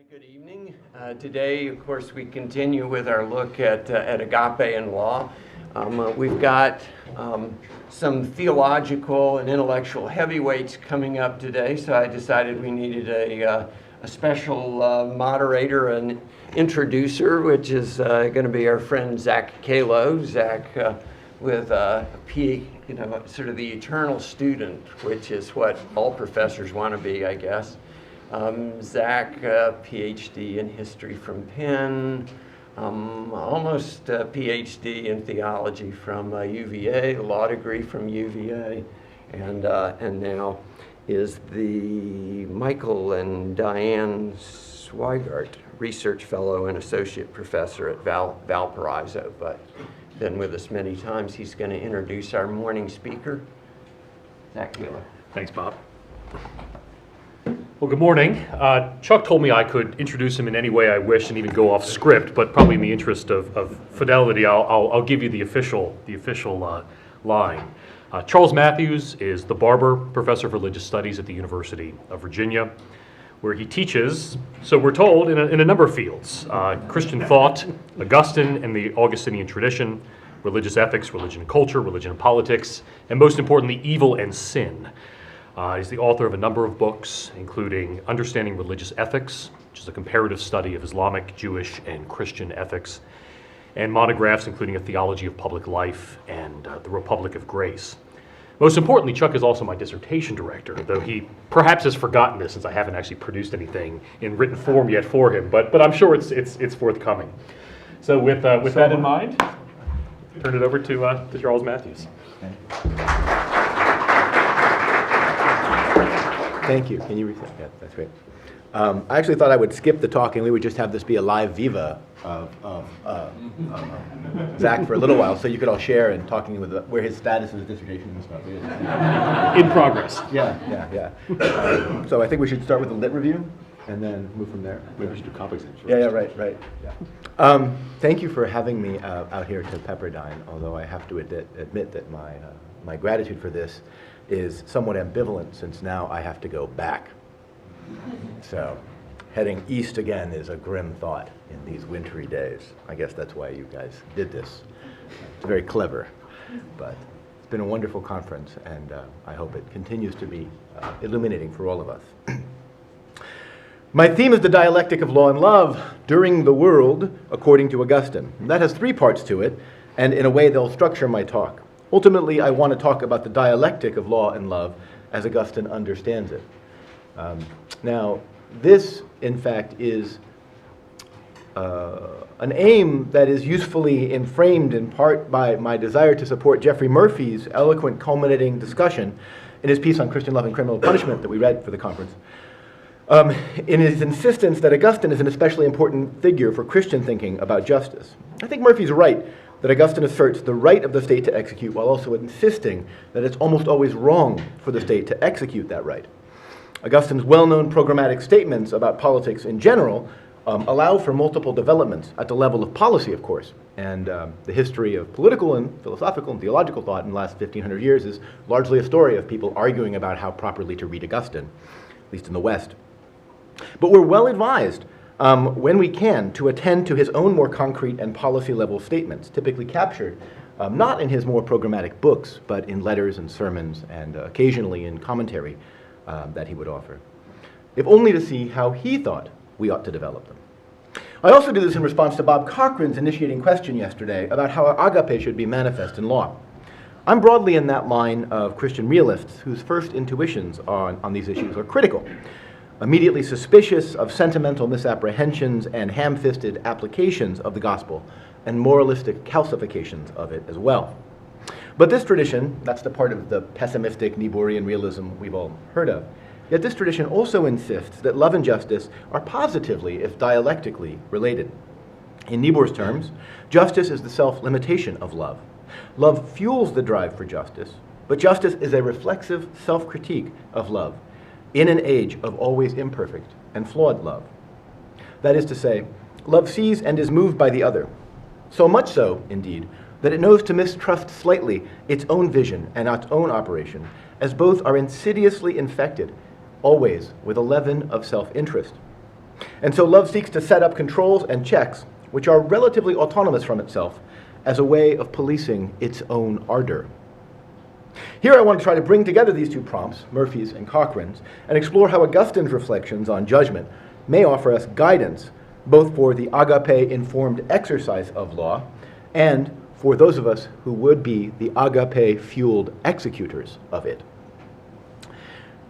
Good evening. Today, of course, we continue with our look at agape and law. We've got some theological and intellectual heavyweights coming up today, so I decided we needed a special moderator and introducer, which is going to be our friend Zach Kalo. Zach with sort of the eternal student, which is what all professors want to be, I guess. Zach, PhD in history from Penn, almost a PhD in theology from UVA, a law degree from UVA, and now is the Michael and Diane Swigart Research Fellow and Associate Professor at Valparaiso, but been with us many times. He's going to introduce our morning speaker, Zach Wheeler. Thanks, Bob. Well, good morning. Chuck told me I could introduce him in any way I wish and even go off script, but probably in the interest of fidelity, I'll give you the official line. Charles Matthews is the Barber Professor of Religious Studies at the University of Virginia, where he teaches, so we're told, in a number of fields: Christian thought, Augustine and the Augustinian tradition, religious ethics, religion and culture, religion and politics, and most importantly, evil and sin. He's the author of a number of books, including Understanding Religious Ethics, which is a comparative study of Islamic, Jewish, and Christian ethics, and monographs including A Theology of Public Life and The Republic of Grace. Most importantly, Chuck is also my dissertation director, though he perhaps has forgotten this since I haven't actually produced anything in written form yet for him, but I'm sure it's forthcoming. So with that in mind, turn it over to Charles Matthews. Okay. Thank you. Can you repeat that? Yeah, that's great. I actually thought I would skip the talk and we would just have this be a live viva of Zach for a little while, so you could all share in talking with where his status of his dissertation and stuff is. In progress. Yeah. So I think we should start with a lit review and then move from there. Maybe we should do topics first. Yeah, right. Yeah. Thank you for having me out here to Pepperdine, although I have to admit that my gratitude for this is somewhat ambivalent, since now I have to go back. So heading east again is a grim thought in these wintry days. I guess that's why you guys did this. It's very clever, but it's been a wonderful conference, and I hope it continues to be illuminating for all of us. My theme is the dialectic of law and love during the world, according to Augustine. That has three parts to it, and in a way they'll structure my talk. Ultimately, I want to talk about the dialectic of law and love as Augustine understands it. Now, this, in fact, is an aim that is usefully framed in part by my desire to support Geoffrey Murphy's eloquent culminating discussion in his piece on Christian love and criminal punishment that we read for the conference, in his insistence that Augustine is an especially important figure for Christian thinking about justice. I think Murphy's right that Augustine asserts the right of the state to execute while also insisting that it's almost always wrong for the state to execute that right. Augustine's well-known programmatic statements about politics in general allow for multiple developments at the level of policy, of course, and the history of political and philosophical and theological thought in the last 1,500 years is largely a story of people arguing about how properly to read Augustine, at least in the West. But we're well advised when we can to attend to his own more concrete and policy-level statements, typically captured not in his more programmatic books, but in letters and sermons and occasionally in commentary that he would offer, if only to see how he thought we ought to develop them. I also do this in response to Bob Cochran's initiating question yesterday about how agape should be manifest in law. I'm broadly in that line of Christian realists whose first intuitions on these issues are critical, immediately suspicious of sentimental misapprehensions and ham-fisted applications of the gospel, and moralistic calcifications of it as well. But this tradition, that's the part of the pessimistic Niebuhrian realism we've all heard of, yet this tradition also insists that love and justice are positively, if dialectically, related. In Niebuhr's terms, justice is the self-limitation of love. Love fuels the drive for justice, but justice is a reflexive self-critique of love, in an age of always imperfect and flawed love. That is to say, love sees and is moved by the other, so much so, indeed, that it knows to mistrust slightly its own vision and its own operation, as both are insidiously infected, always with a leaven of self-interest. And so love seeks to set up controls and checks which are relatively autonomous from itself as a way of policing its own ardor. Here I want to try to bring together these two prompts, Murphy's and Cochrane's, and explore how Augustine's reflections on judgment may offer us guidance both for the agape-informed exercise of law and for those of us who would be the agape-fueled executors of it.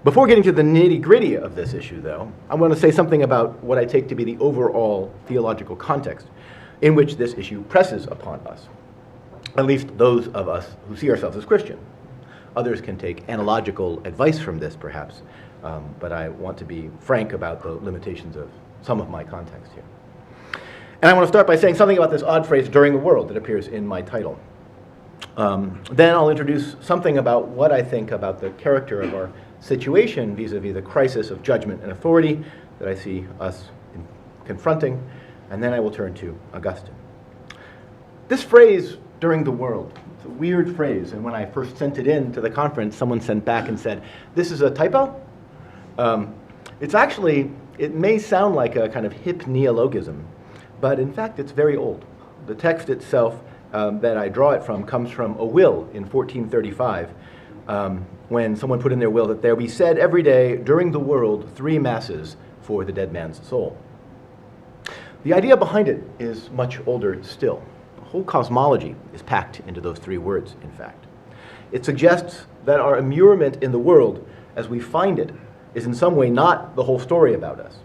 Before getting to the nitty-gritty of this issue, though, I want to say something about what I take to be the overall theological context in which this issue presses upon us, at least those of us who see ourselves as Christian. Others can take analogical advice from this, perhaps, but I want to be frank about the limitations of some of my context here. And I want to start by saying something about this odd phrase, during the world, that appears in my title. Then I'll introduce something about what I think about the character of our situation vis-a-vis the crisis of judgment and authority that I see us confronting, and then I will turn to Augustine. This phrase, during the world, it's a weird phrase, and when I first sent it in to the conference, someone sent back and said, "This is a typo?" It's actually, it may sound like a kind of hip neologism, but in fact it's very old. The text itself that I draw it from comes from a will in 1435, when someone put in their will that there be said every day during the world 3 masses for the dead man's soul. The idea behind it is much older still. The whole cosmology is packed into those 3 words, in fact. It suggests that our immurement in the world as we find it is in some way not the whole story about us,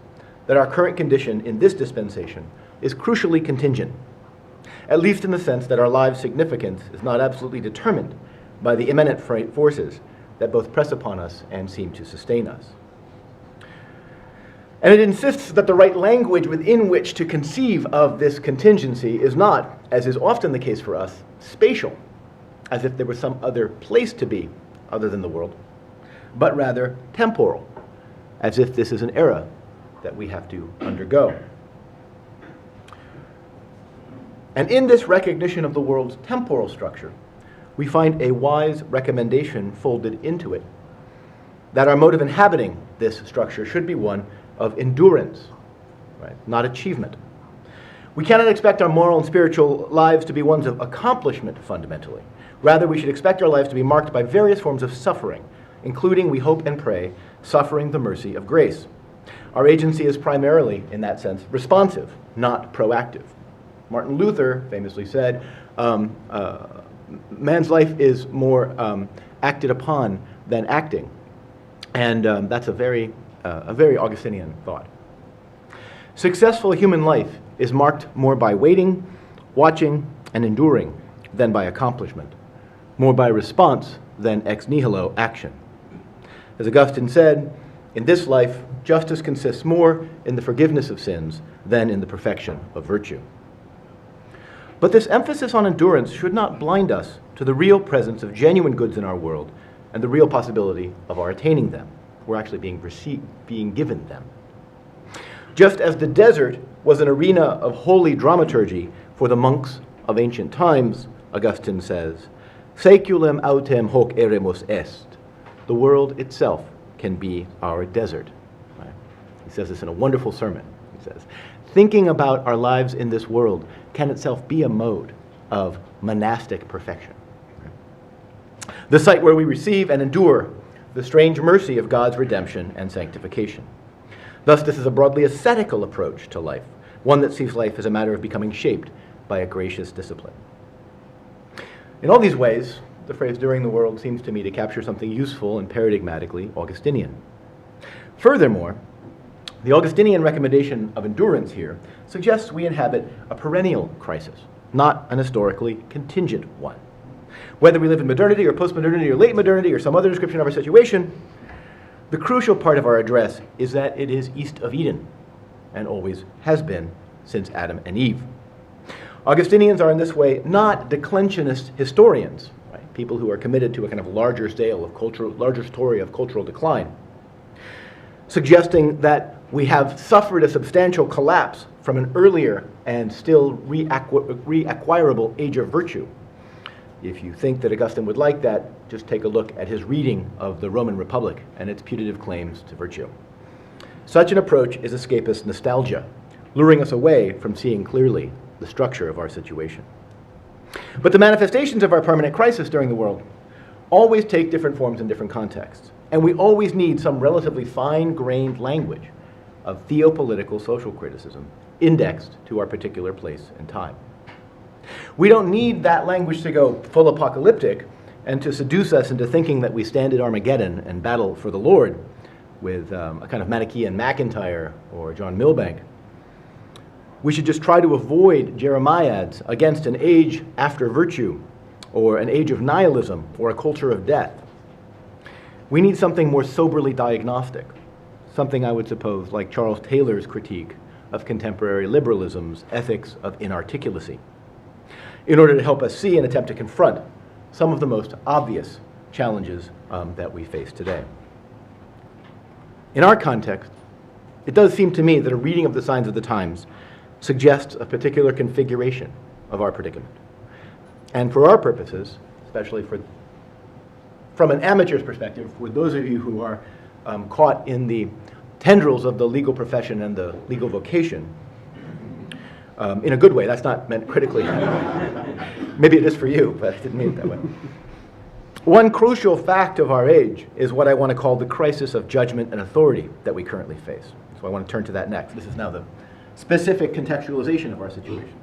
that our current condition in this dispensation is crucially contingent, at least in the sense that our lives' significance is not absolutely determined by the immanent forces that both press upon us and seem to sustain us. And it insists that the right language within which to conceive of this contingency is not, as is often the case for us, spatial, as if there was some other place to be other than the world, but rather temporal, as if this is an era that we have to undergo. And in this recognition of the world's temporal structure, we find a wise recommendation folded into it, that our mode of inhabiting this structure should be one of endurance, right? Not achievement. We cannot expect our moral and spiritual lives to be ones of accomplishment fundamentally. Rather, we should expect our lives to be marked by various forms of suffering, including, we hope and pray, suffering the mercy of grace. Our agency is primarily, in that sense, responsive, not proactive. Martin Luther famously said, man's life is more acted upon than acting. And that's a very Augustinian thought. Successful human life is marked more by waiting, watching, and enduring than by accomplishment, more by response than ex nihilo action. As Augustine said, in this life, justice consists more in the forgiveness of sins than in the perfection of virtue. But this emphasis on endurance should not blind us to the real presence of genuine goods in our world and the real possibility of our attaining them. We're actually being given them. Just as the desert was an arena of holy dramaturgy for the monks of ancient times, Augustine says, "Saeculum autem hoc eremus est." The world itself can be our desert. Right? He says this in a wonderful sermon. He says, thinking about our lives in this world can itself be a mode of monastic perfection. The site where we receive and endure the strange mercy of God's redemption and sanctification. Thus, this is a broadly ascetical approach to life, one that sees life as a matter of becoming shaped by a gracious discipline. In all these ways, the phrase "during the world" seems to me to capture something useful and paradigmatically Augustinian. Furthermore, the Augustinian recommendation of endurance here suggests we inhabit a perennial crisis, not an historically contingent one. Whether we live in modernity or postmodernity or late modernity or some other description of our situation, the crucial part of our address is that it is east of Eden, and always has been since Adam and Eve. Augustinians are in this way not declensionist historians, right? People who are committed to a kind of larger story of cultural decline, suggesting that we have suffered a substantial collapse from an earlier and still reacquirable age of virtue. If you think that Augustine would like that, just take a look at his reading of the Roman Republic and its putative claims to virtue. Such an approach is escapist nostalgia, luring us away from seeing clearly the structure of our situation. But the manifestations of our permanent crisis during the world always take different forms in different contexts, and we always need some relatively fine-grained language of theopolitical social criticism indexed to our particular place and time. We don't need that language to go full apocalyptic and to seduce us into thinking that we stand at Armageddon and battle for the Lord with a kind of Manichaean McIntyre or John Milbank. We should just try to avoid jeremiads against an age after virtue or an age of nihilism or a culture of death. We need something more soberly diagnostic, something I would suppose like Charles Taylor's critique of contemporary liberalism's ethics of inarticulacy, in order to help us see and attempt to confront some of the most obvious challenges that we face today. In our context, it does seem to me that a reading of the signs of the times suggests a particular configuration of our predicament. And for our purposes, especially from an amateur's perspective, for those of you who are caught in the tendrils of the legal profession and the legal vocation, in a good way, that's not meant critically. Maybe it is for you, but I didn't mean it that way. One crucial fact of our age is what I want to call the crisis of judgment and authority that we currently face. So I want to turn to that next. This is now the specific contextualization of our situation.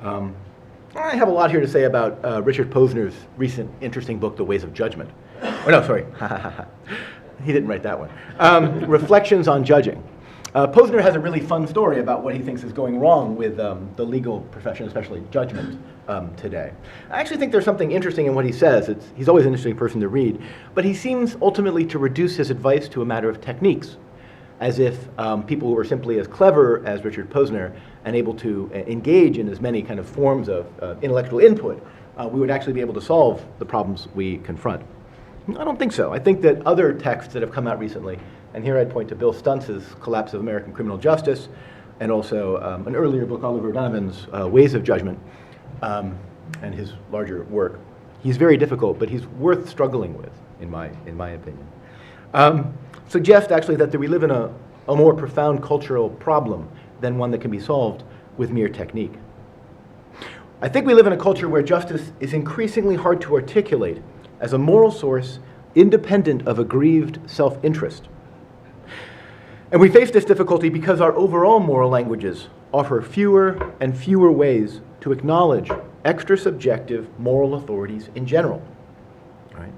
I have a lot here to say about Richard Posner's recent interesting book, The Ways of Judgment. Oh, no, sorry. He didn't write that one. Reflections on Judging. Posner has a really fun story about what he thinks is going wrong with the legal profession, especially judgment, today. I actually think there's something interesting in what he says. He's always an interesting person to read, but he seems ultimately to reduce his advice to a matter of techniques, as if people who were simply as clever as Richard Posner and able to engage in as many kind of forms of intellectual input, we would actually be able to solve the problems we confront. I don't think so. I think that other texts that have come out recently, and here I'd point to Bill Stuntz's Collapse of American Criminal Justice, and also an earlier book, Oliver Donovan's Ways of Judgment, and his larger work. He's very difficult, but he's worth struggling with, in my opinion. Suggest actually that we live in a more profound cultural problem than one that can be solved with mere technique. I think we live in a culture where justice is increasingly hard to articulate as a moral source independent of aggrieved self-interest. And we face this difficulty because our overall moral languages offer fewer and fewer ways to acknowledge extra-subjective moral authorities in general. Right?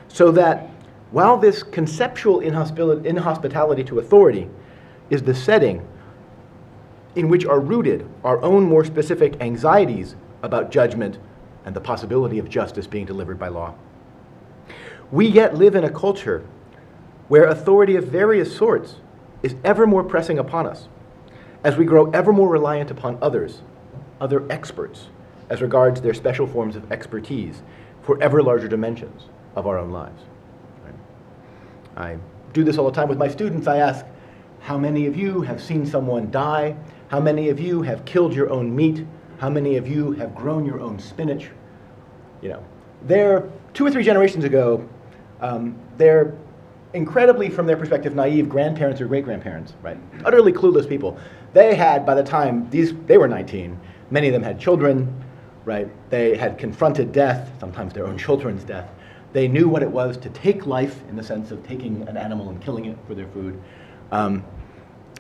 So that while this conceptual inhospitality to authority is the setting in which are rooted our own more specific anxieties about judgment and the possibility of justice being delivered by law, we yet live in a culture where authority of various sorts is ever more pressing upon us as we grow ever more reliant upon others, other experts, as regards their special forms of expertise for ever larger dimensions of our own lives. Right? I do this all the time with my students. I ask, how many of you have seen someone die? How many of you have killed your own meat? How many of you have grown your own spinach? You know, they're 2 or 3 generations ago, they're incredibly, from their perspective, naive grandparents or great-grandparents, right? Utterly clueless people. They had, by the time they were 19, many of them had children, right? They had confronted death, sometimes their own children's death. They knew what it was to take life in the sense of taking an animal and killing it for their food.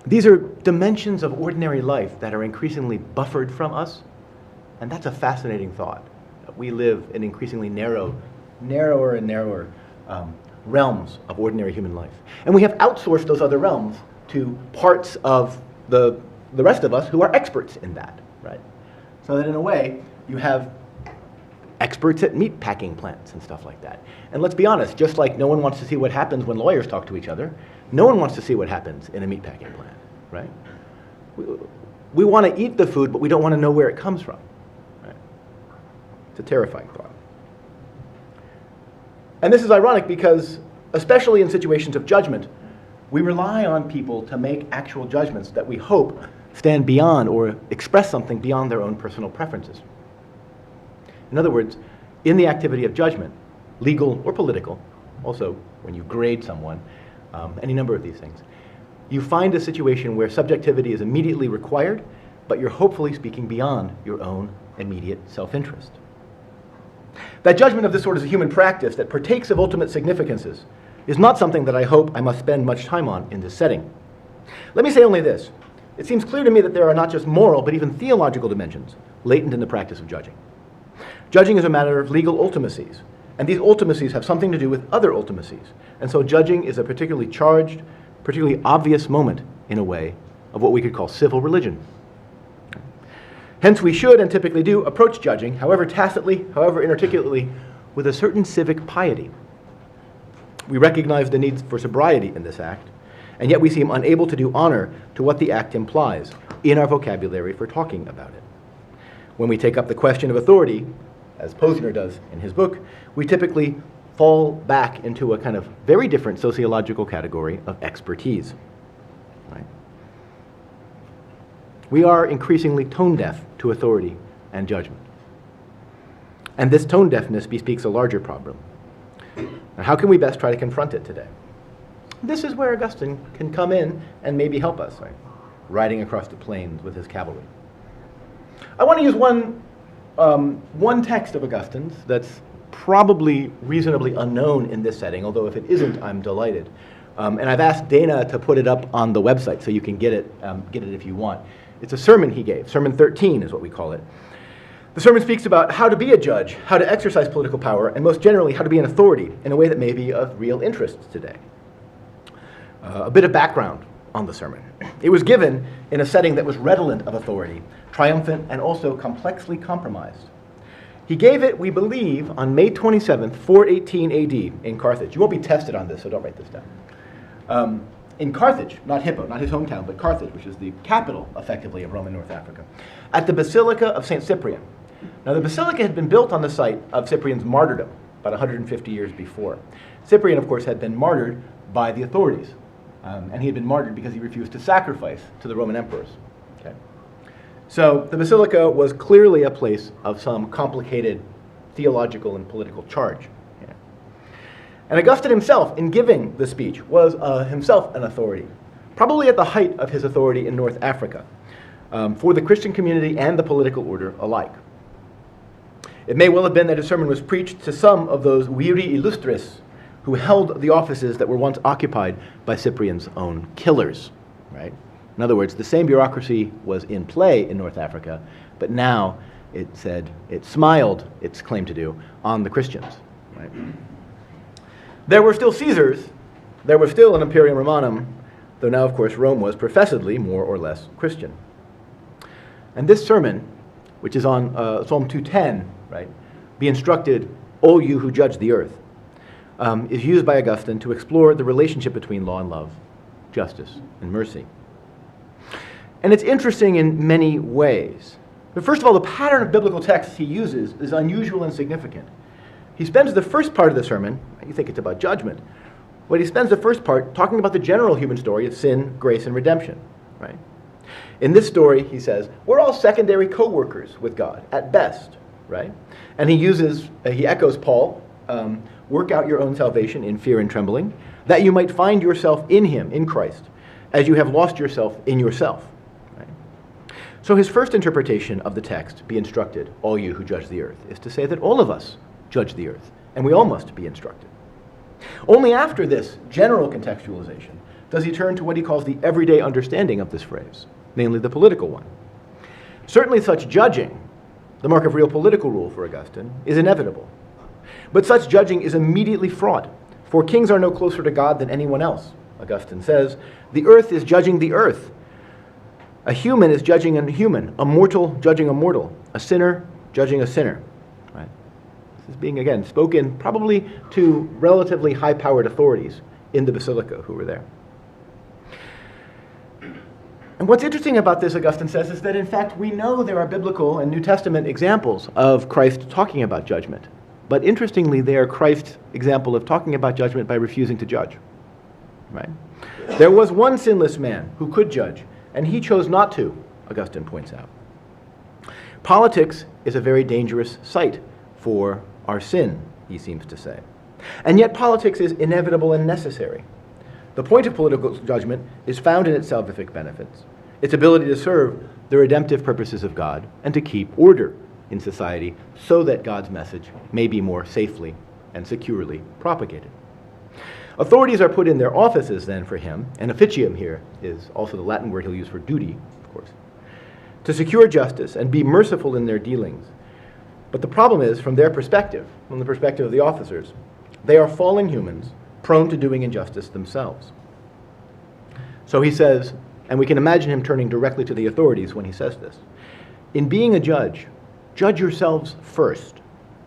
These are dimensions of ordinary life that are increasingly buffered from us, and that's a fascinating thought. We live in increasingly narrower and narrower realms of ordinary human life. And we have outsourced those other realms to parts of the rest of us who are experts in that, right? So that in a way, you have experts at meat packing plants and stuff like that. And let's be honest, just like no one wants to see what happens when lawyers talk to each other, no one wants to see what happens in a meat packing plant, right? We want to eat the food, but we don't want to know where it comes from. Right? It's a terrifying thought. And this is ironic because, especially in situations of judgment, we rely on people to make actual judgments that we hope stand beyond or express something beyond their own personal preferences. In other words, in the activity of judgment, legal or political, also when you grade someone, any number of these things, you find a situation where subjectivity is immediately required, but you're hopefully speaking beyond your own immediate self-interest. That judgment of this sort is a human practice that partakes of ultimate significances is not something that I hope I must spend much time on in this setting. Let me say only this. It seems clear to me that there are not just moral, but even theological dimensions latent in the practice of judging. Judging is a matter of legal ultimacies, and these ultimacies have something to do with other ultimacies. And so judging is a particularly charged, particularly obvious moment, in a way, of what we could call civil religion. Hence, we should, and typically do, approach judging, however tacitly, however inarticulately, with a certain civic piety. We recognize the need for sobriety in this act, and yet we seem unable to do honor to what the act implies in our vocabulary for talking about it. When we take up the question of authority, as Posner does in his book, we typically fall back into a kind of very different sociological category of expertise. Right? We are increasingly tone deaf to authority and judgment. And this tone deafness bespeaks a larger problem. Now, how can we best try to confront it today? This is where Augustine can come in and maybe help us, right? Riding across the plains with his cavalry. I want to use one text of Augustine's that's probably reasonably unknown in this setting, although if it isn't, I'm delighted. And I've asked Dana to put it up on the website so you can get it if you want. It's a sermon he gave. Sermon 13 is what we call it. The sermon speaks about how to be a judge, how to exercise political power, and most generally, how to be an authority in a way that may be of real interest today. A bit of background on the sermon. It was given in a setting that was redolent of authority, triumphant, and also complexly compromised. He gave it, we believe, on May 27th, 418 AD in Carthage. You won't be tested on this, so don't write this down. In Carthage, not Hippo, not his hometown, but Carthage, which is the capital, effectively, of Roman North Africa, at the Basilica of St. Cyprian. Now, the basilica had been built on the site of Cyprian's martyrdom, about 150 years before. Cyprian, of course, had been martyred by the authorities, and he had been martyred because he refused to sacrifice to the Roman emperors. Okay. So the basilica was clearly a place of some complicated theological and political charge. Yeah. And Augustine himself, in giving the speech, was himself an authority, probably at the height of his authority in North Africa, for the Christian community and the political order alike. It may well have been that his sermon was preached to some of those viri illustris who held the offices that were once occupied by Cyprian's own killers, right? In other words, the same bureaucracy was in play in North Africa, but now it smiled, its claim to do, on the Christians, right? There were still Caesars, there was still an Imperium Romanum, though now, of course, Rome was professedly more or less Christian. And this sermon, which is on Psalm 210, right? Be instructed, all you who judge the earth, is used by Augustine to explore the relationship between law and love, justice and mercy. And it's interesting in many ways. But first of all, the pattern of biblical texts he uses is unusual and significant. He spends the first part of the sermon, you think it's about judgment, but he spends the first part talking about the general human story of sin, grace, and redemption, right? In this story, he says, we're all secondary co-workers with God, at best, right? And he echoes Paul, work out your own salvation in fear and trembling, that you might find yourself in him, in Christ, as you have lost yourself in yourself. Right? So his first interpretation of the text, be instructed, all you who judge the earth, is to say that all of us judge the earth, and we all must be instructed. Only after this general contextualization does he turn to what he calls the everyday understanding of this phrase, namely the political one. Certainly such judging, the mark of real political rule for Augustine, is inevitable. But such judging is immediately fraught, for kings are no closer to God than anyone else. Augustine says, the earth is judging the earth. A human is judging a human, a mortal judging a mortal, a sinner judging a sinner. Right? This is being, again, spoken probably to relatively high-powered authorities in the basilica who were there. And what's interesting about this, Augustine says, is that in fact we know there are biblical and New Testament examples of Christ talking about judgment. But interestingly, they are Christ's example of talking about judgment by refusing to judge. Right? There was one sinless man who could judge, and he chose not to, Augustine points out. Politics is a very dangerous site for our sin, he seems to say. And yet politics is inevitable and necessary. The point of political judgment is found in its salvific benefits, its ability to serve the redemptive purposes of God and to keep order in society so that God's message may be more safely and securely propagated. Authorities are put in their offices then for him, and officium here is also the Latin word he'll use for duty, of course, to secure justice and be merciful in their dealings. But the problem is, from their perspective, from the perspective of the officers, they are fallen humans prone to doing injustice themselves. So he says, and we can imagine him turning directly to the authorities when he says this, in being a judge, judge yourselves first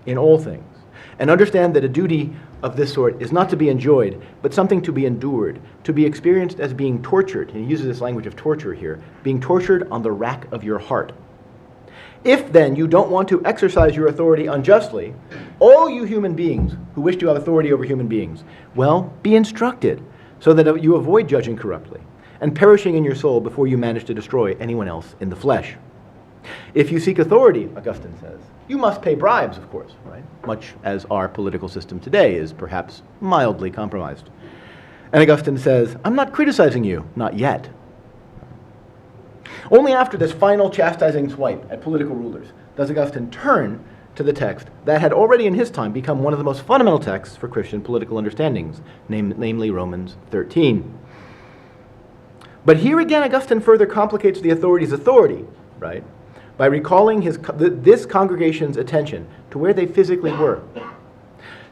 in all things, and understand that a duty of this sort is not to be enjoyed, but something to be endured, to be experienced as being tortured. And he uses this language of torture here, being tortured on the rack of your heart. If then you don't want to exercise your authority unjustly, all you human beings who wish to have authority over human beings, well, be instructed so that you avoid judging corruptly and perishing in your soul before you manage to destroy anyone else in the flesh. If you seek authority, Augustine says, you must pay bribes, of course, right? Much as our political system today is perhaps mildly compromised. And Augustine says, I'm not criticizing you, not yet. Only after this final chastising swipe at political rulers does Augustine turn to the text that had already in his time become one of the most fundamental texts for Christian political understandings, namely Romans 13. But here again, Augustine further complicates the authority's authority, right, by recalling this congregation's attention to where they physically were.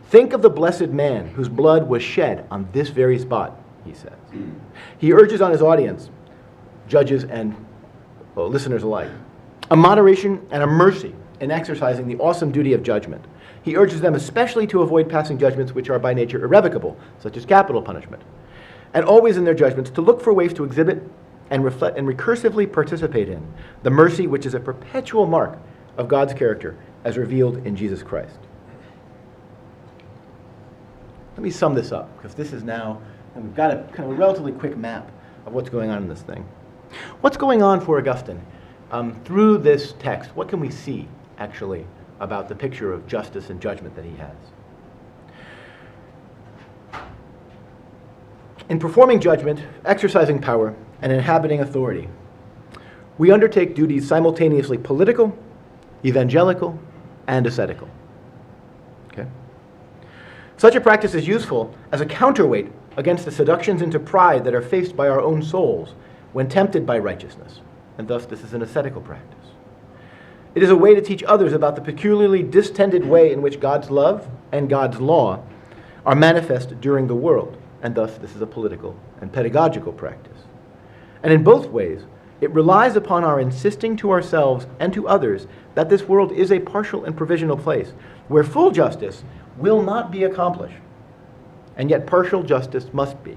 Think of the blessed man whose blood was shed on this very spot, he says. He urges on his audience, judges and listeners alike, a moderation and a mercy in exercising the awesome duty of judgment. He urges them especially to avoid passing judgments which are by nature irrevocable, such as capital punishment, and always in their judgments to look for ways to exhibit and reflect and recursively participate in the mercy which is a perpetual mark of God's character as revealed in Jesus Christ. Let me sum this up, because this is now, and we've got a kind of a relatively quick map of what's going on in this thing. What's going on for Augustine through this text? What can we see, actually, about the picture of justice and judgment that he has? In performing judgment, exercising power, and inhabiting authority, we undertake duties simultaneously political, evangelical, and ascetical. Okay? Such a practice is useful as a counterweight against the seductions into pride that are faced by our own souls when tempted by righteousness, and thus this is an ascetical practice. It is a way to teach others about the peculiarly distended way in which God's love and God's law are manifest during the world, and thus this is a political and pedagogical practice. And in both ways, it relies upon our insisting to ourselves and to others that this world is a partial and provisional place where full justice will not be accomplished, and yet partial justice must be.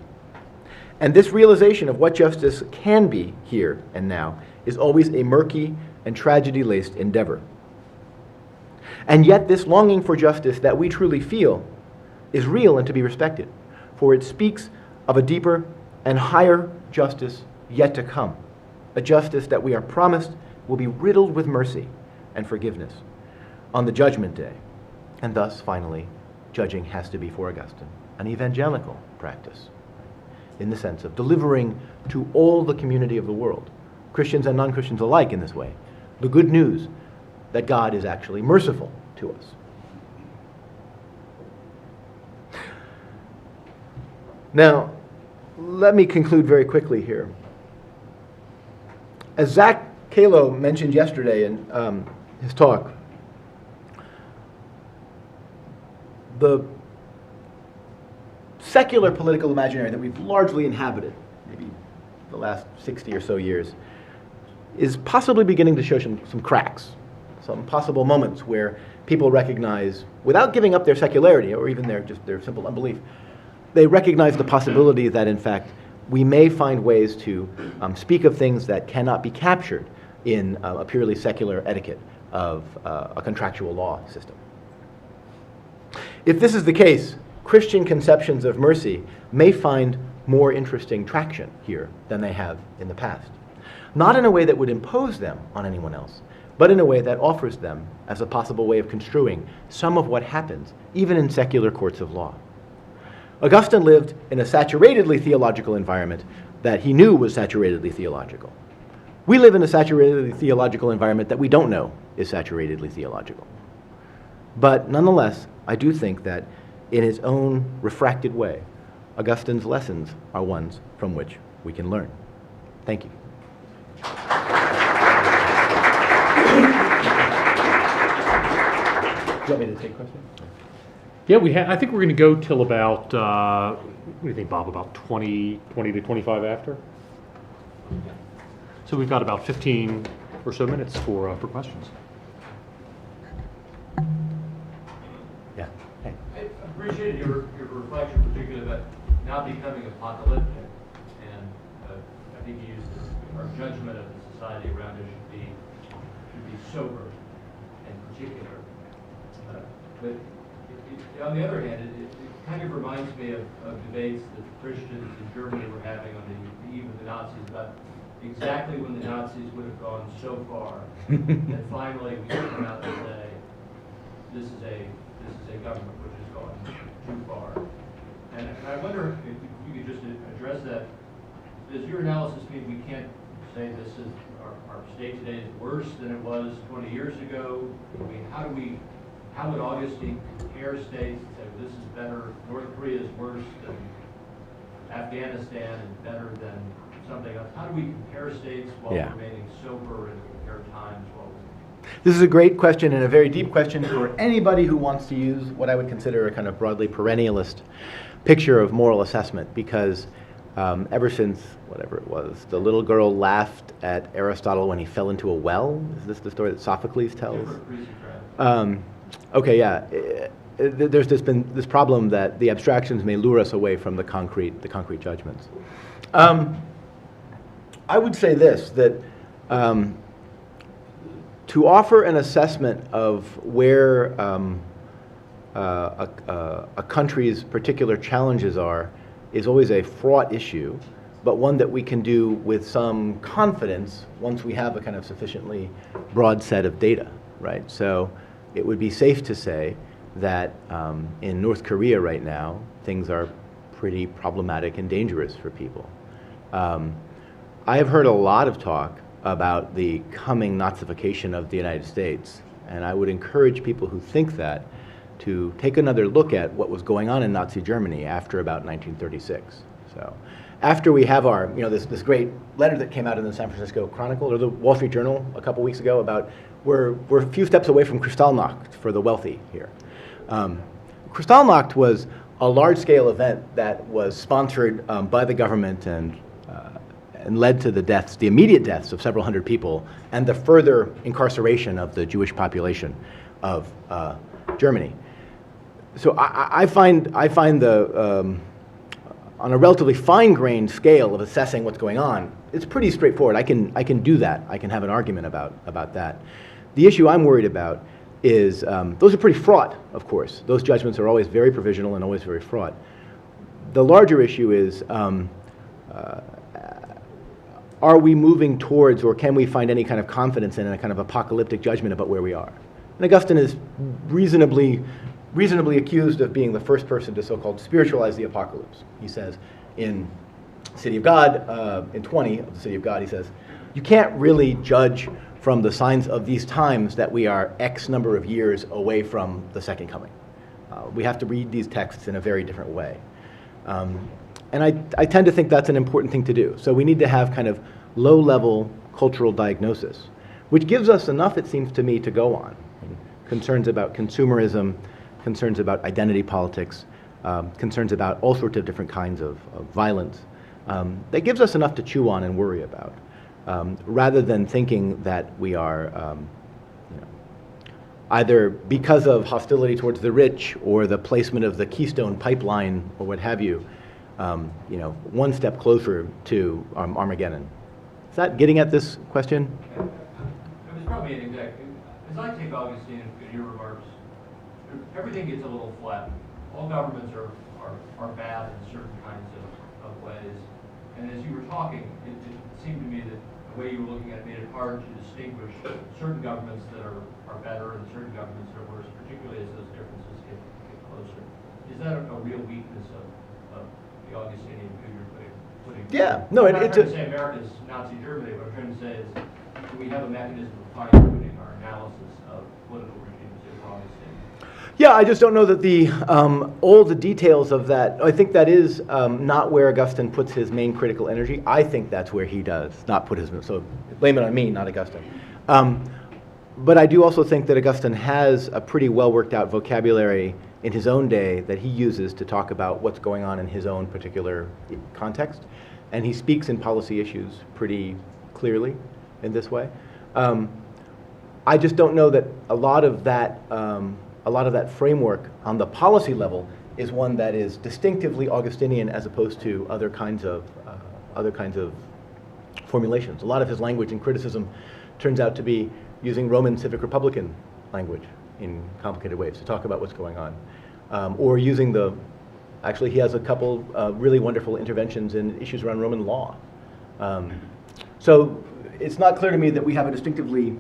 And this realization of what justice can be here and now is always a murky and tragedy-laced endeavor. And yet this longing for justice that we truly feel is real and to be respected, for it speaks of a deeper and higher justice yet to come, a justice that we are promised will be riddled with mercy and forgiveness on the judgment day. And thus, finally, judging has to be, for Augustine, an evangelical practice, in the sense of delivering to all the community of the world, Christians and non-Christians alike in this way, the good news that God is actually merciful to us. Now, let me conclude very quickly here. As Zach Kalo mentioned yesterday in his talk, the secular political imaginary that we've largely inhabited, maybe the last 60 or so years, is possibly beginning to show some cracks, some possible moments where people recognize, without giving up their secularity or even their simple unbelief, they recognize the possibility that, in fact, we may find ways to speak of things that cannot be captured in a purely secular etiquette of a contractual law system. If this is the case, Christian conceptions of mercy may find more interesting traction here than they have in the past. Not in a way that would impose them on anyone else, but in a way that offers them as a possible way of construing some of what happens, even in secular courts of law. Augustine lived in a saturatedly theological environment that he knew was saturatedly theological. We live in a saturatedly theological environment that we don't know is saturatedly theological. But nonetheless, I do think that in his own refracted way, Augustine's lessons are ones from which we can learn. Thank you. Do you want me to take questions? Yeah, I think we're going to go till about, what do you think, Bob, about 20 to 25 after? So we've got about 15 or so minutes for questions. Yeah. Hey. I appreciated your reflection, particularly about not becoming apocalyptic, and I think you used our judgment of the society around us should be sober and particular. But on the other hand, it kind of reminds me of debates that Christians in Germany were having on the eve of the Nazis about exactly when the Nazis would have gone so far that finally we come out and say this is a government which has gone too far. And I wonder if you could just address that. Does your analysis mean we can't say this is our state today is worse than it was 20 years ago? I mean, how would Augustine compare states and say this is better, North Korea is worse than Afghanistan and better than something else? How do we compare states while remaining sober and compare times while This is a great question and a very deep question for anybody who wants to use what I would consider a kind of broadly perennialist picture of moral assessment, because ever since, whatever it was, the little girl laughed at Aristotle when he fell into a well. Is this the story that Sophocles tells? Okay, yeah. There's been this problem that the abstractions may lure us away from the concrete judgments. I would say this, that to offer an assessment of where a country's particular challenges are is always a fraught issue, but one that we can do with some confidence once we have a kind of sufficiently broad set of data, right? So it would be safe to say that in North Korea right now, things are pretty problematic and dangerous for people. I have heard a lot of talk about the coming Nazification of the United States, and I would encourage people who think that to take another look at what was going on in Nazi Germany after about 1936. So after we have our, this great letter that came out in the San Francisco Chronicle or the Wall Street Journal a couple weeks ago about we're a few steps away from Kristallnacht for the wealthy here. Kristallnacht was a large-scale event that was sponsored by the government and led to the immediate deaths of several hundred people and the further incarceration of the Jewish population of Germany. So I find the on a relatively fine-grained scale of assessing what's going on, it's pretty straightforward. I can do that. I can have an argument about that. The issue I'm worried about is those are pretty fraught, of course. Those judgments are always very provisional and always very fraught. The larger issue is are we moving towards, or can we find any kind of confidence in a kind of apocalyptic judgment about where we are? And Augustine is reasonably accused of being the first person to so-called spiritualize the apocalypse. He says in City of God, in 20 of the City of God, he says, you can't really judge from the signs of these times that we are X number of years away from the second coming. We have to read these texts in a very different way. And I tend to think that's an important thing to do. So we need to have kind of low-level cultural diagnosis, which gives us enough, it seems to me, to go on. Concerns about consumerism, concerns about identity politics, concerns about all sorts of different kinds of violence. That gives us enough to chew on and worry about, rather than thinking that we are either because of hostility towards the rich or the placement of the Keystone Pipeline or what have you, one step closer to Armageddon. Is that getting at this question? It was probably an exact. As I take Augustine in your remarks, everything gets a little flat. All governments are bad in certain kinds of ways. And as you were talking, it seemed to me that the way you were looking at it made it hard to distinguish certain governments that are better and certain governments that are worse, particularly as those differences get closer. Is that a real weakness of the Augustinian view you're putting. Yeah, no, I'm not it's trying a, to say America's Nazi Germany. What I'm trying to say is, do we have a mechanism of fine-tuning our analysis of political regimes if we're Augustinian? yeah, I just don't know that the all the details of that. I think that is not where Augustine puts his main critical energy. I think that's where he does not put his. So blame it on me, not Augustine. But I do also think that Augustine has a pretty well worked out vocabulary in his own day that he uses to talk about what's going on in his own particular context, and he speaks in policy issues pretty clearly in this way. I just don't know that a lot of that framework on the policy level is one that is distinctively Augustinian as opposed to other kinds of formulations. A lot of his language and criticism turns out to be using Roman civic republican language in complicated ways to talk about what's going on, or using actually he has a couple really wonderful interventions in issues around Roman law. So it's not clear to me that we have a distinctively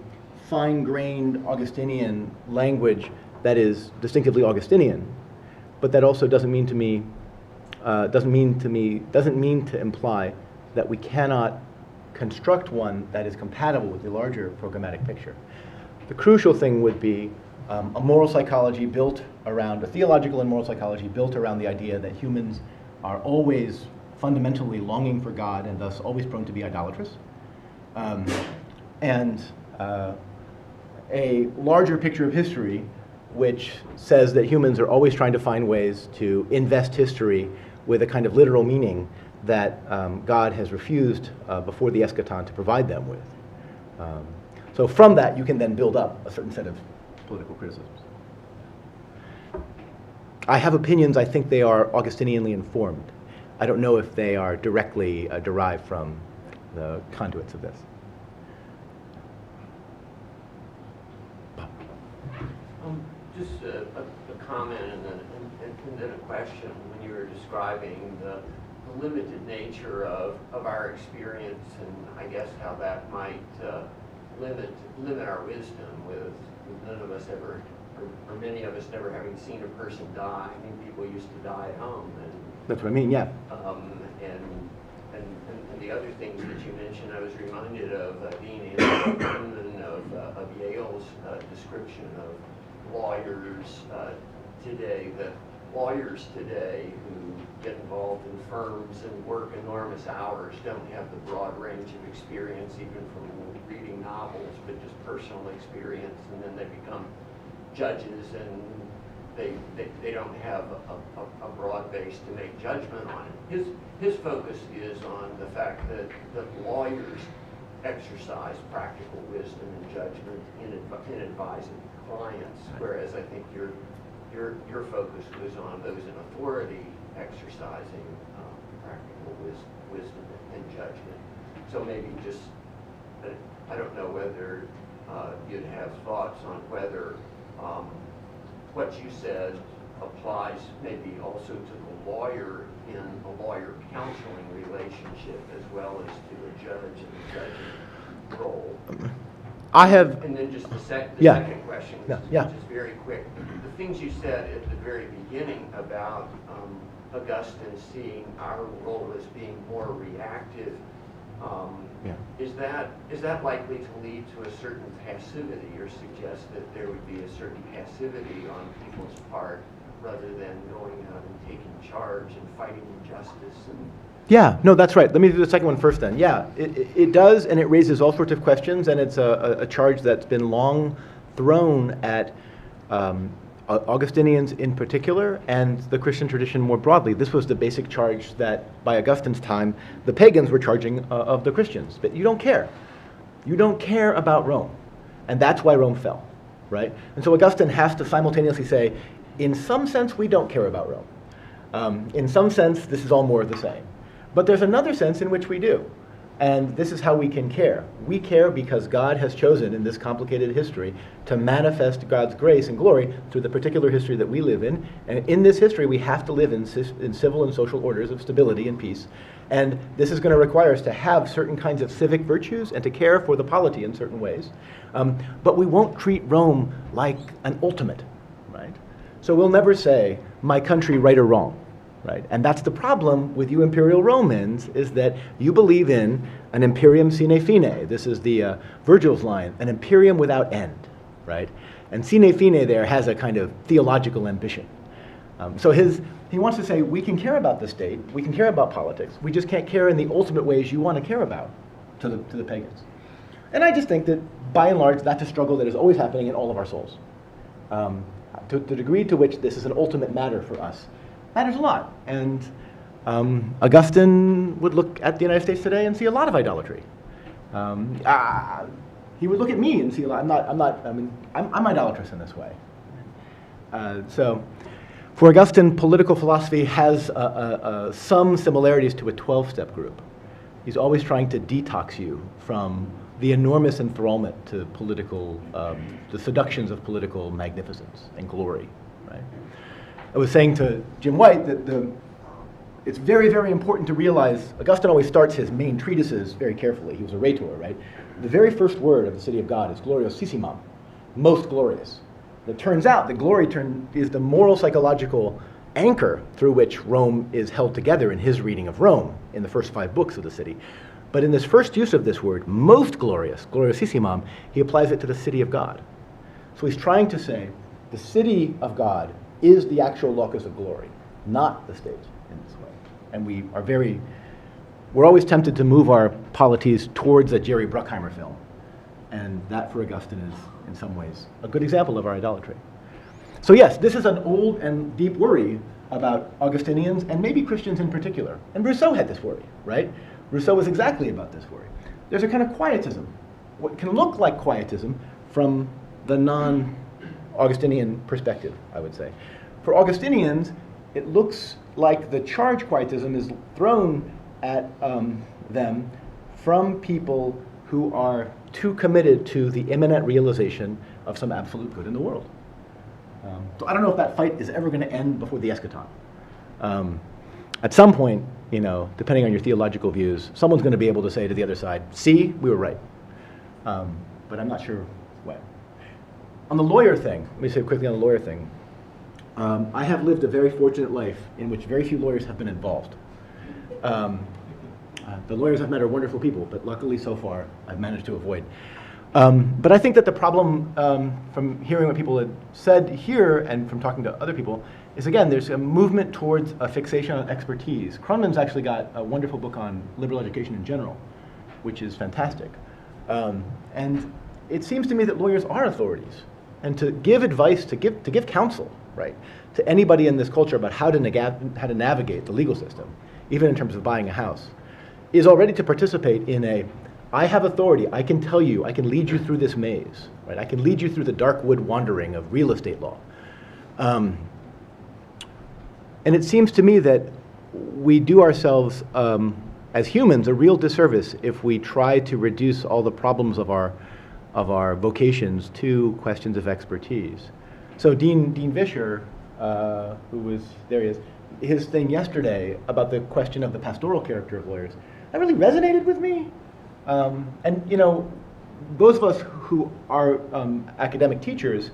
fine-grained Augustinian language that is distinctively Augustinian, but that also doesn't mean to imply that we cannot construct one that is compatible with the larger programmatic picture. The crucial thing would be a moral psychology built around, a theological and moral psychology built around the idea that humans are always fundamentally longing for God and thus always prone to be idolatrous. And a larger picture of history which says that humans are always trying to find ways to invest history with a kind of literal meaning that God has refused before the eschaton to provide them with. So from that, you can then build up a certain set of political criticisms. I have opinions. I think they are Augustinianly informed. I don't know if they are directly derived from the conduits of this. Just a comment and then a question. When you were describing the limited nature of our experience, and I guess how that might limit our wisdom with none of us ever, or many of us never having seen a person die. I mean, people used to die at home, and that's what I mean. Yeah. And the other things that you mentioned, I was reminded of Dean Andrew of Yale's description of lawyers today, that lawyers today who get involved in firms and work enormous hours don't have the broad range of experience, even from reading novels, but just personal experience, and then they become judges and they don't have a broad base to make judgment on it. His focus is on the fact that lawyers exercise practical wisdom and judgment in advising clients, whereas I think your focus was on those in authority exercising practical wisdom and judgment. So maybe just, I don't know whether you'd have thoughts on whether what you said applies maybe also to the lawyer in a lawyer counseling relationship as well as to a judge in the judging role. I have. And then just the second question, which is very quick. The things you said at the very beginning about Augustine seeing our role as being more reactive, is that likely to lead to a certain passivity, or suggest that there would be a certain passivity on people's part rather than going out and taking charge and fighting injustice? Yeah, no, that's right. Let me do the second one first then. Yeah, it does, and it raises all sorts of questions, and it's a charge that's been long thrown at Augustinians in particular and the Christian tradition more broadly. This was the basic charge that by Augustine's time the pagans were charging of the Christians. But you don't care. You don't care about Rome. And that's why Rome fell, right? And so Augustine has to simultaneously say, in some sense, we don't care about Rome. In some sense, this is all more of the same. But there's another sense in which we do. And this is how we can care. We care because God has chosen in this complicated history to manifest God's grace and glory through the particular history that we live in. And in this history, we have to live in civil and social orders of stability and peace. And this is going to require us to have certain kinds of civic virtues and to care for the polity in certain ways. But we won't treat Rome like an ultimate, right? So we'll never say, my country, right or wrong. right? And that's the problem with you imperial Romans, is that you believe in an imperium sine fine. This is the Virgil's line, an imperium without end, right? And sine fine there has a kind of theological ambition. So he wants to say, we can care about the state, we can care about politics, we just can't care in the ultimate ways you want to care about to the pagans. And I just think that, by and large, that's a struggle that is always happening in all of our souls. To the degree to which this is an ultimate matter for us, matters a lot. And Augustine would look at the United States today and see a lot of idolatry. He would look at me and see a lot. I'm idolatrous in this way. So, for Augustine, political philosophy has some similarities to a 12-step group. He's always trying to detox you from the enormous enthrallment to political, the seductions of political magnificence and glory, right? I was saying to Jim White that it's very, very important to realize Augustine always starts his main treatises very carefully. He was a rhetor, right? The very first word of the city of God is gloriosissimum, most glorious. It turns out that glory is the moral psychological anchor through which Rome is held together in his reading of Rome in the first 5 books of the city. But in this first use of this word, most glorious, gloriosissimum, he applies it to the city of God. So he's trying to say the city of God is the actual locus of glory, not the state in this way. And we're always tempted to move our polities towards a Jerry Bruckheimer film. And that for Augustine is, in some ways, a good example of our idolatry. So yes, this is an old and deep worry about Augustinians and maybe Christians in particular. And Rousseau had this worry, right? Rousseau was exactly about this worry. There's a kind of quietism, what can look like quietism from the non-Augustinian perspective, I would say. For Augustinians, it looks like the charge quietism is thrown at them from people who are too committed to the imminent realization of some absolute good in the world. So I don't know if that fight is ever going to end before the eschaton. At some point, depending on your theological views, someone's going to be able to say to the other side, see, we were right. But I'm not sure when. On the lawyer thing, let me say quickly on the lawyer thing. I have lived a very fortunate life in which very few lawyers have been involved. The lawyers I've met are wonderful people, but luckily so far I've managed to avoid. But I think that the problem, from hearing what people had said here and from talking to other people, is again, there's a movement towards a fixation on expertise. Cronman's actually got a wonderful book on liberal education in general, which is fantastic. And it seems to me that lawyers are authorities. And to give advice, to give counsel, right, to anybody in this culture about how to navigate the legal system, even in terms of buying a house, is already to participate in I have authority, I can tell you, I can lead you through this maze, right? I can lead you through the dark wood wandering of real estate law. And it seems to me that we do ourselves, as humans, a real disservice if we try to reduce all the problems of our vocations to questions of expertise. So Dean Vischer, who was, there he is, his thing yesterday about the question of the pastoral character of lawyers, that really resonated with me. And those of us who are academic teachers,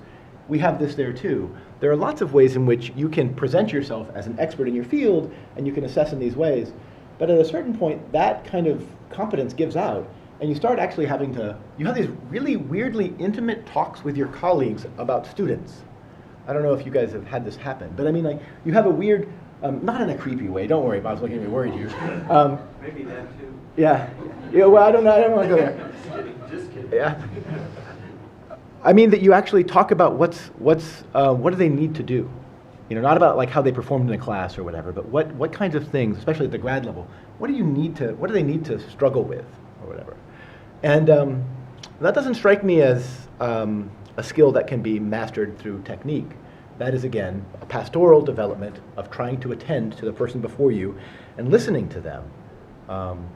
we have this there too. There are lots of ways in which you can present yourself as an expert in your field and you can assess in these ways. But at a certain point, that kind of competence gives out and you start actually you have these really weirdly intimate talks with your colleagues about students. I don't know if you guys have had this happen, but I mean, like, you have a weird, not in a creepy way, don't worry, Bob's looking at me worried here. Maybe that too. Yeah, well, I don't know, I don't want to go there. Just kidding. Yeah. I mean that you actually talk about what do they need to do? Not about like how they performed in a class or whatever, but what kinds of things, especially at the grad level, what do they need to struggle with or whatever? And that doesn't strike me as a skill that can be mastered through technique. That is, again, a pastoral development of trying to attend to the person before you and listening to them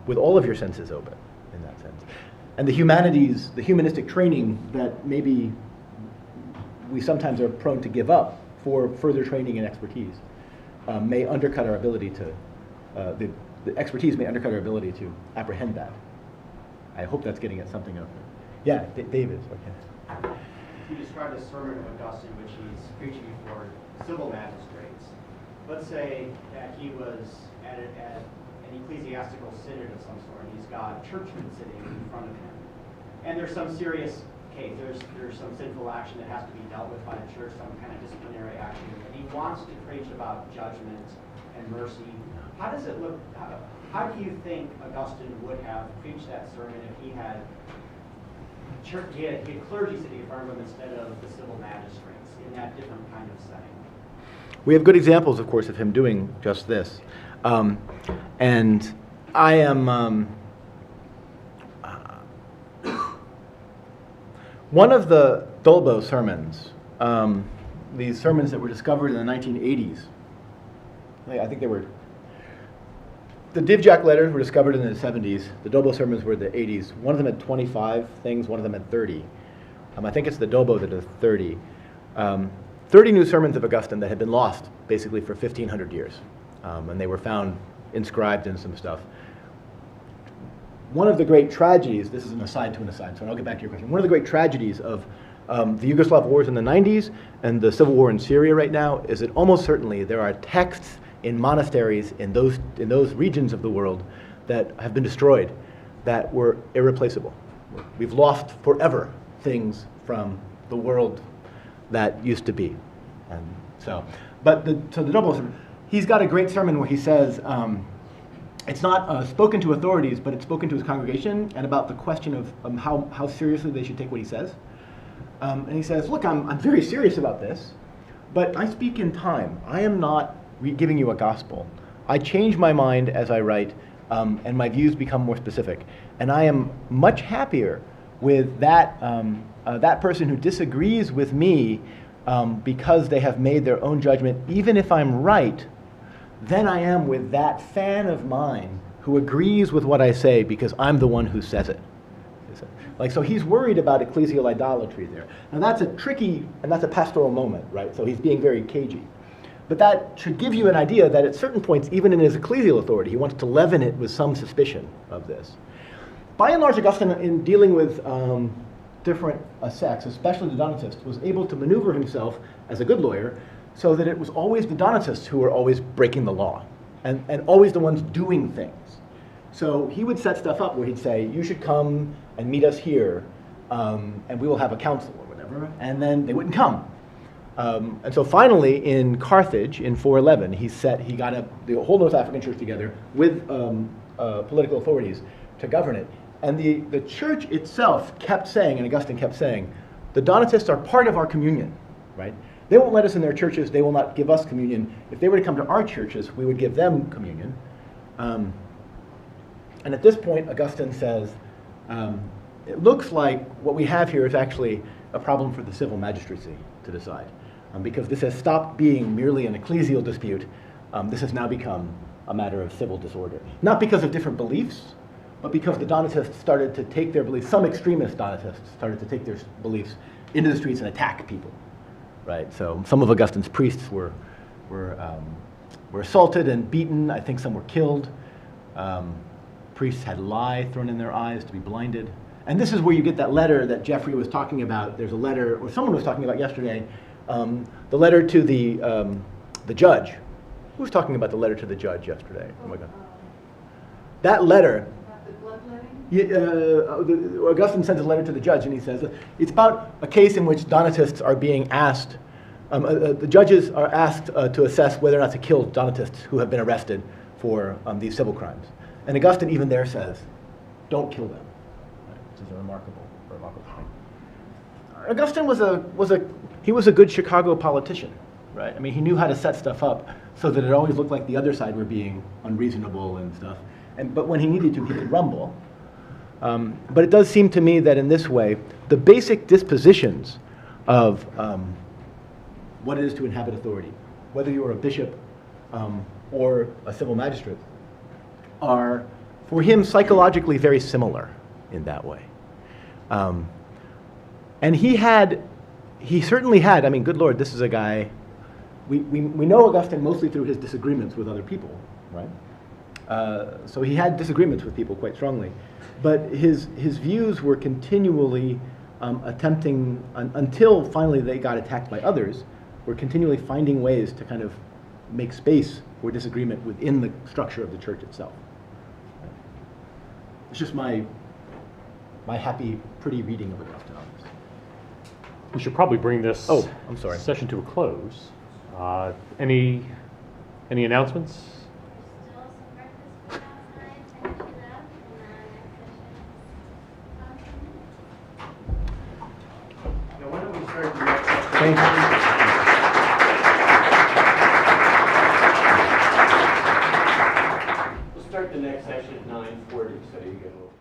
with all of your senses open, in that sense. And the humanities, the humanistic training that maybe we sometimes are prone to give up for further training and expertise may undercut our ability to, the expertise may undercut our ability to apprehend that. I hope that's getting at something of it. Yeah, David, okay. You described a sermon of Augustine which he's preaching before civil magistrates. let's say that he was at an ecclesiastical synod of some sort. He's got churchmen sitting in front of him. And there's some serious case. There's some sinful action that has to be dealt with by the church, some kind of disciplinary action. And he wants to preach about judgment and mercy. How does it look? How do you think Augustine would have preached that sermon if he had clergy sitting in front of him instead of the civil magistrates in that different kind of setting? We have good examples, of course, of him doing just this. And I am... one of the Dolbo sermons, these sermons that were discovered in the 1980s, I think they were... The Divjak letters were discovered in the 70s. The Dolbo sermons were the 80s. One of them had 25 things, one of them had 30. I think it's the Dolbo that has 30. 30 new sermons of Augustine that had been lost basically for 1,500 years. And they were found inscribed in some stuff. One of the great tragedies, this is an aside to an aside, so I'll get back to your question. One of the great tragedies of the Yugoslav wars in the 90s and the civil war in Syria right now is that almost certainly there are texts in monasteries in those regions of the world that have been destroyed that were irreplaceable. We've lost forever things from the world that used to be. And so the Dolbo, he's got a great sermon where he says, it's not spoken to authorities, but it's spoken to his congregation, and about the question of how seriously they should take what he says. And he says, look, I'm very serious about this, but I speak in time. I am not giving you a gospel. I change my mind as I write, and my views become more specific. And I am much happier with that person who disagrees with me because they have made their own judgment, even if I'm right, than I am with that fan of mine who agrees with what I say because I'm the one who says it. So he's worried about ecclesial idolatry there. Now that's a tricky, and that's a pastoral moment, right? So he's being very cagey. But that should give you an idea that at certain points, even in his ecclesial authority, he wants to leaven it with some suspicion of this. By and large, Augustine, in dealing with different sects, especially the Donatists, was able to maneuver himself as a good lawyer so that it was always the Donatists who were always breaking the law and always the ones doing things. So he would set stuff up where he'd say, you should come and meet us here, and we will have a council or whatever, and then they wouldn't come. And so finally, in Carthage, in 411, he got the whole North African church together with political authorities to govern it. And the church itself kept saying, and Augustine kept saying, the Donatists are part of our communion, right? They won't let us in their churches. They will not give us communion. If they were to come to our churches, we would give them communion. And at this point, Augustine says, it looks like what we have here is actually a problem for the civil magistracy to decide. Because this has stopped being merely an ecclesial dispute. This has now become a matter of civil disorder. Not because of different beliefs, but because the Donatists started to take their beliefs, some extremist Donatists started to take their beliefs into the streets and attack people, right? So some of Augustine's priests were assaulted and beaten. I think some were killed. Priests had lye thrown in their eyes to be blinded. And this is where you get that letter that Jeffrey was talking about. There's a letter, or someone was talking about yesterday, the letter to the judge. Who was talking about the letter to the judge yesterday? Oh my God. That letter. The bloodletting? Augustine sends a letter to the judge, and he says it's about a case in which Donatists are being asked. The judges are asked to assess whether or not to kill Donatists who have been arrested for these civil crimes. And Augustine even there says, "Don't kill them," which is a remarkable thing. Augustine was a good Chicago politician, right? I mean, he knew how to set stuff up so that it always looked like the other side were being unreasonable and stuff. But when he needed to, he could rumble. But it does seem to me that in this way, the basic dispositions of what it is to inhabit authority, whether you're a bishop or a civil magistrate, are, for him, psychologically very similar in that way. And he certainly had, I mean, good Lord, this is a guy, we know Augustine mostly through his disagreements with other people, right? So he had disagreements with people quite strongly. But his views were continually attempting, until finally they got attacked by others, were continually finding ways to kind of make space for disagreement within the structure of the church itself. It's just my happy, pretty reading of Augustine on this. We should probably bring this Oh, I'm sorry. session to a close. Any announcements? Still some breakfast food outside, finish it up, and Now, why don't we start the next session? Thank you. We'll start the next session at 9:40, so you get a little.